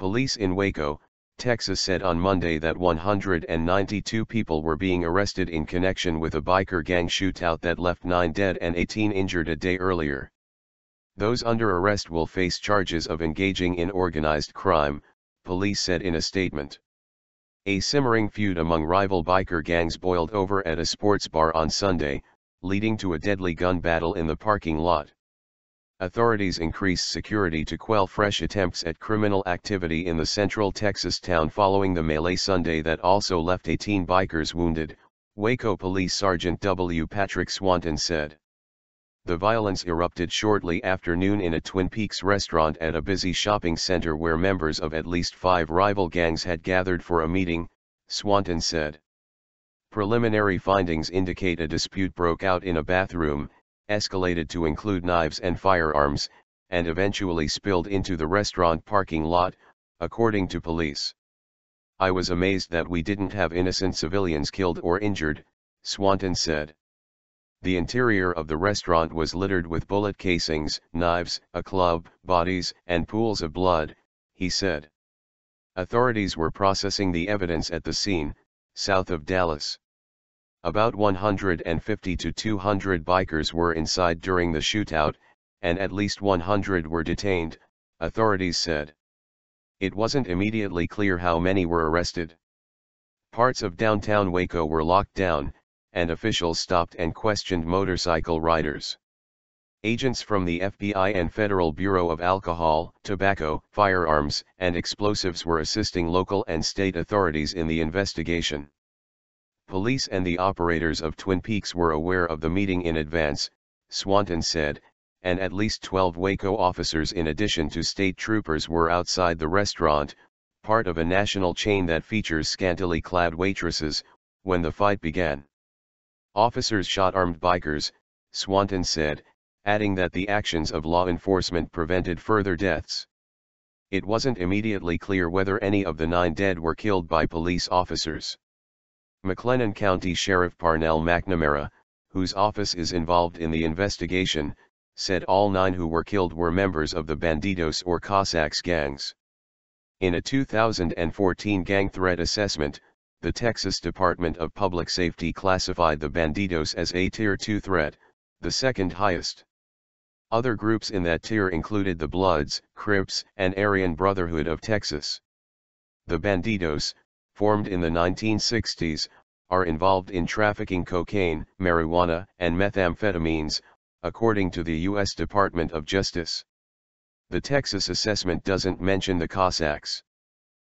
Police in Waco, Texas said on Monday that 192 people were being arrested in connection with a biker gang shootout that left 9 dead and 18 injured a day earlier. Those under arrest will face charges of engaging in organized crime, police said in a statement. A simmering feud among rival biker gangs boiled over at a sports bar on Sunday, leading to a deadly gun battle in the parking lot. Authorities increased security to quell fresh attempts at criminal activity in the central Texas town following the melee Sunday that also left 18 bikers wounded, Waco Police Sergeant W. Patrick Swanton said. The violence erupted shortly after noon in a Twin Peaks restaurant at a busy shopping center where members of at least 5 rival gangs had gathered for a meeting, Swanton said. Preliminary findings indicate a dispute broke out in a bathroom, escalated to include knives and firearms, and eventually spilled into the restaurant parking lot, according to police. I was amazed that we didn't have innocent civilians killed or injured, Swanton said. The interior of the restaurant was littered with bullet casings, knives, a club, bodies, and pools of blood, he said. Authorities were processing the evidence at the scene, south of Dallas. About 150 to 200 bikers were inside during the shootout, and at least 100 were detained, authorities said. It wasn't immediately clear how many were arrested. Parts of downtown Waco were locked down, and officials stopped and questioned motorcycle riders. Agents from the FBI and Federal Bureau of Alcohol, Tobacco, Firearms, and Explosives were assisting local and state authorities in the investigation. Police and the operators of Twin Peaks were aware of the meeting in advance, Swanton said, and at least 12 Waco officers in addition to state troopers were outside the restaurant, part of a national chain that features scantily clad waitresses, when the fight began. Officers shot armed bikers, Swanton said, adding that the actions of law enforcement prevented further deaths. It wasn't immediately clear whether any of the 9 dead were killed by police officers. McLennan County Sheriff Parnell McNamara, whose office is involved in the investigation, said all 9 who were killed were members of the Bandidos or Cossacks gangs. In a 2014 gang threat assessment, the Texas Department of Public Safety classified the Bandidos as a Tier 2 threat, the second highest. Other groups in that tier included the Bloods, Crips, and Aryan Brotherhood of Texas. The Bandidos, formed in the 1960s, are involved in trafficking cocaine, marijuana, and methamphetamines, according to the U.S. Department of Justice. The Texas assessment doesn't mention the Cossacks.